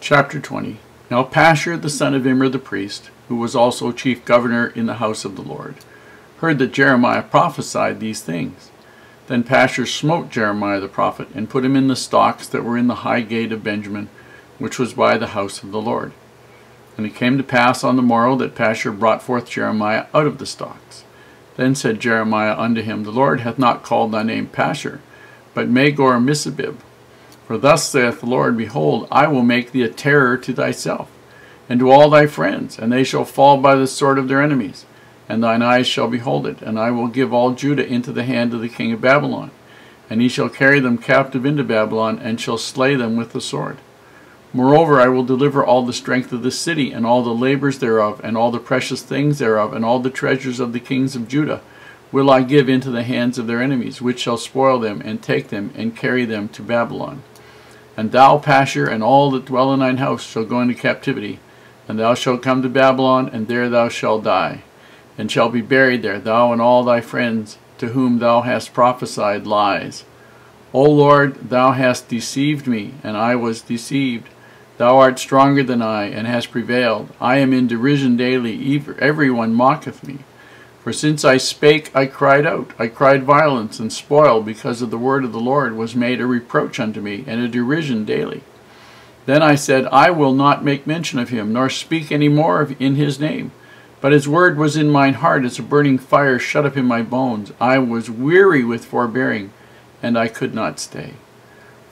Chapter 20. Now Pashur the son of Immer the priest, who was also chief governor in the house of the Lord, heard that Jeremiah prophesied these things. Then Pashur smote Jeremiah the prophet, and put him in the stocks that were in the high gate of Benjamin, which was by the house of the Lord. And it came to pass on the morrow that Pashur brought forth Jeremiah out of the stocks. Then said Jeremiah unto him, The Lord hath not called thy name Pashur, but Magor-Missabib. For thus saith the Lord, Behold, I will make thee a terror to thyself, and to all thy friends, and they shall fall by the sword of their enemies, and thine eyes shall behold it. And I will give all Judah into the hand of the king of Babylon, and he shall carry them captive into Babylon, and shall slay them with the sword. Moreover, I will deliver all the strength of the city, and all the labors thereof, and all the precious things thereof, and all the treasures of the kings of Judah will I give into the hands of their enemies, which shall spoil them, and take them, and carry them to Babylon. And thou, Pashur, and all that dwell in thine house shall go into captivity, and thou shalt come to Babylon, and there thou shalt die, and shalt be buried there, thou and all thy friends, to whom thou hast prophesied lies. O Lord, thou hast deceived me, and I was deceived. Thou art stronger than I, and hast prevailed. I am in derision daily, every one mocketh me. For since I spake, I cried out. I cried violence and spoil, because of the word of the Lord was made a reproach unto me, and a derision daily. Then I said, I will not make mention of him, nor speak any more in his name. But his word was in mine heart as a burning fire shut up in my bones. I was weary with forbearing, and I could not stay.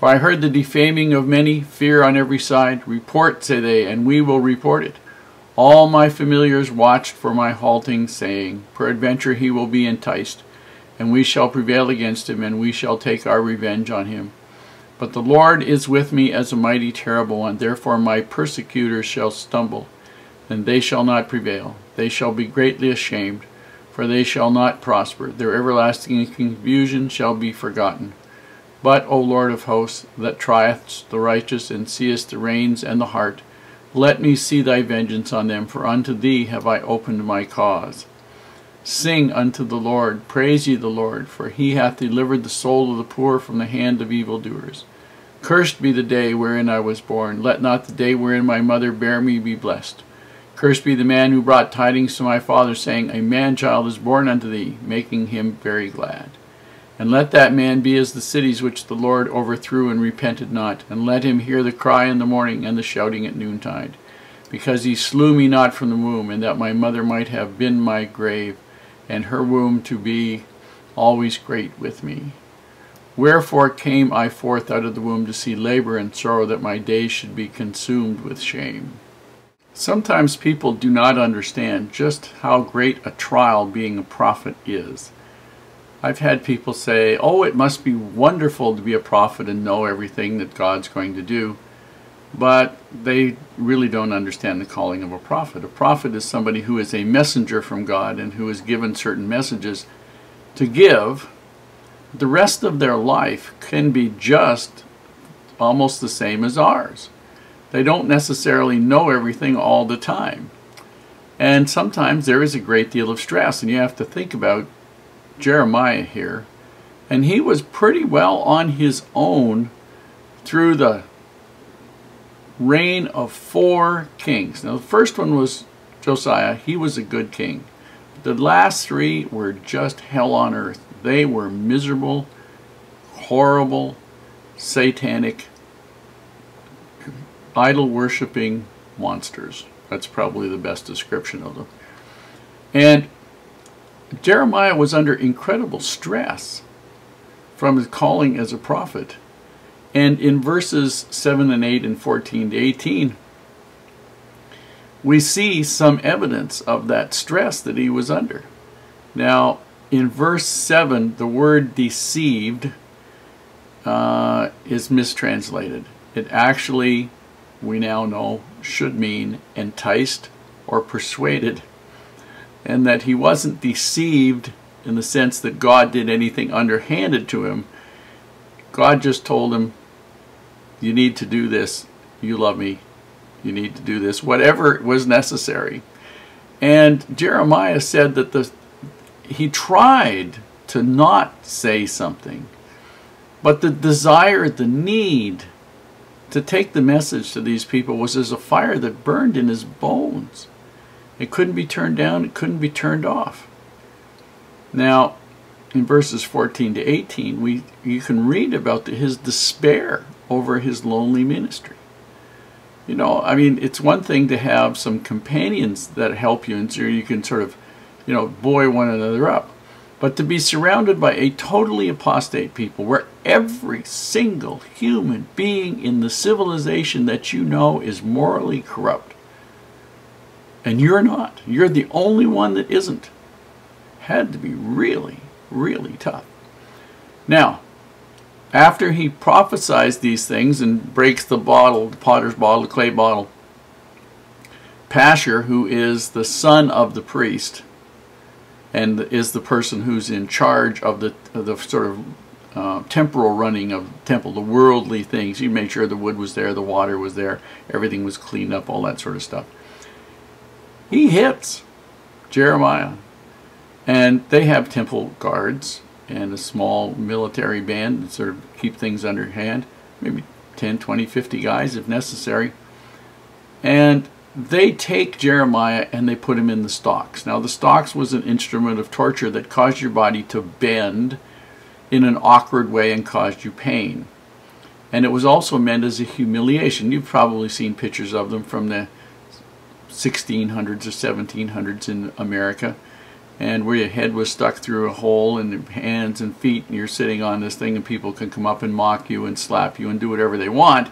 For I heard the defaming of many, fear on every side. Report, say they, and we will report it. All my familiars watched for my halting, saying, Peradventure he will be enticed, and we shall prevail against him, and we shall take our revenge on him. But the Lord is with me as a mighty terrible one. Therefore my persecutors shall stumble, and they shall not prevail. They shall be greatly ashamed, for they shall not prosper. Their everlasting confusion shall be forgotten. But, O Lord of hosts, that triest the righteous, and seest the reins and the heart, let me see thy vengeance on them, for unto thee have I opened my cause. Sing unto the Lord, praise ye the Lord, for he hath delivered the soul of the poor from the hand of evildoers. Cursed be the day wherein I was born. Let not the day wherein my mother bare me be blessed. Cursed be the man who brought tidings to my father, saying, A man-child is born unto thee, making him very glad. And let that man be as the cities which the Lord overthrew and repented not, and let him hear the cry in the morning and the shouting at noontide. Because he slew me not from the womb, and that my mother might have been my grave, and her womb to be always great with me. Wherefore came I forth out of the womb to see labor and sorrow, that my days should be consumed with shame. Sometimes people do not understand just how great a trial being a prophet is. I've had people say, oh, it must be wonderful to be a prophet and know everything that God's going to do. But they really don't understand the calling of a prophet. A prophet is somebody who is a messenger from God and who is given certain messages to give. The rest of their life can be just almost the same as ours. They don't necessarily know everything all the time. And sometimes there is a great deal of stress, and you have to think about Jeremiah here, and he was pretty well on his own through the reign of 4 kings. Now the first one was Josiah. He was a good king. The last 3 were just hell on earth. They were miserable, horrible, satanic, idol-worshipping monsters. That's probably the best description of them. And Jeremiah was under incredible stress from his calling as a prophet. And in verses 7 and 8 and 14 to 18, we see some evidence of that stress that he was under. Now, in verse 7, the word deceived is mistranslated. It actually, we now know, should mean enticed or persuaded. And that he wasn't deceived in the sense that God did anything underhanded to him. God just told him, you need to do this. You love me. You need to do this. Whatever was necessary. And Jeremiah said that he tried to not say something. But the desire, the need to take the message to these people was as a fire that burned in his bones. It couldn't be turned down, it couldn't be turned off. Now, in verses 14 to 18, you can read about his despair over his lonely ministry. You know, I mean, it's one thing to have some companions that help you, and so you can sort of, you know, buoy one another up. But to be surrounded by a totally apostate people, where every single human being in the civilization that you know is morally corrupt, and you're not, you're the only one that isn't, had to be really, really tough. Now, after he prophesies these things and breaks the bottle, the potter's bottle, the clay bottle, Pashur, who is the son of the priest, and is the person who's in charge of the sort of temporal running of the temple, the worldly things. He made sure the wood was there, the water was there, everything was cleaned up, all that sort of stuff. He hits Jeremiah, and they have temple guards and a small military band to sort of keep things under hand, maybe 10, 20, 50 guys if necessary. And they take Jeremiah and they put him in the stocks. Now, the stocks was an instrument of torture that caused your body to bend in an awkward way and caused you pain. And it was also meant as a humiliation. You've probably seen pictures of them from the 1600s or 1700s in America, and where your head was stuck through a hole and your hands and feet, and you're sitting on this thing, and people can come up and mock you and slap you and do whatever they want.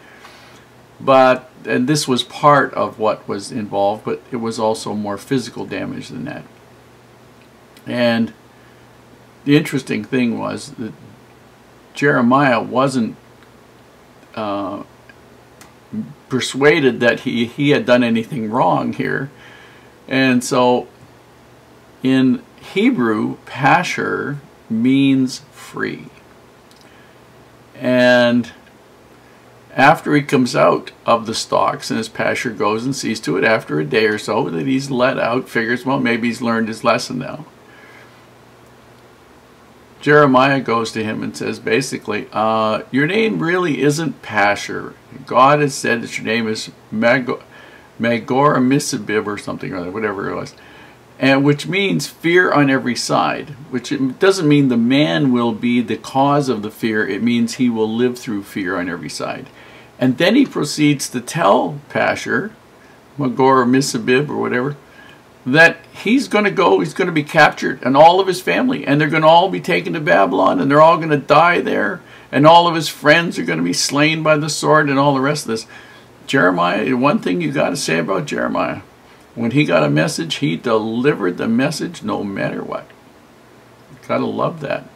And this was part of what was involved, but it was also more physical damage than that. And the interesting thing was that Jeremiah wasn't persuaded that he had done anything wrong here. And so in Hebrew, Pashur means free. And after he comes out of the stocks, and his Pashur goes and sees to it after a day or so that he's let out, figures, well, maybe he's learned his lesson now. Jeremiah goes to him and says, basically, your name really isn't Pashur. God has said that your name is Magor Misabib or something or other, whatever it was. And which means fear on every side, which it doesn't mean the man will be the cause of the fear. It means he will live through fear on every side. And then he proceeds to tell Pashur, Magor Misabib or whatever, that he's going to go, he's going to be captured, and all of his family, and they're going to all be taken to Babylon, and they're all going to die there, and all of his friends are going to be slain by the sword, and all the rest of this. Jeremiah, one thing you got to say about Jeremiah, when he got a message, he delivered the message no matter what. Gotta love that.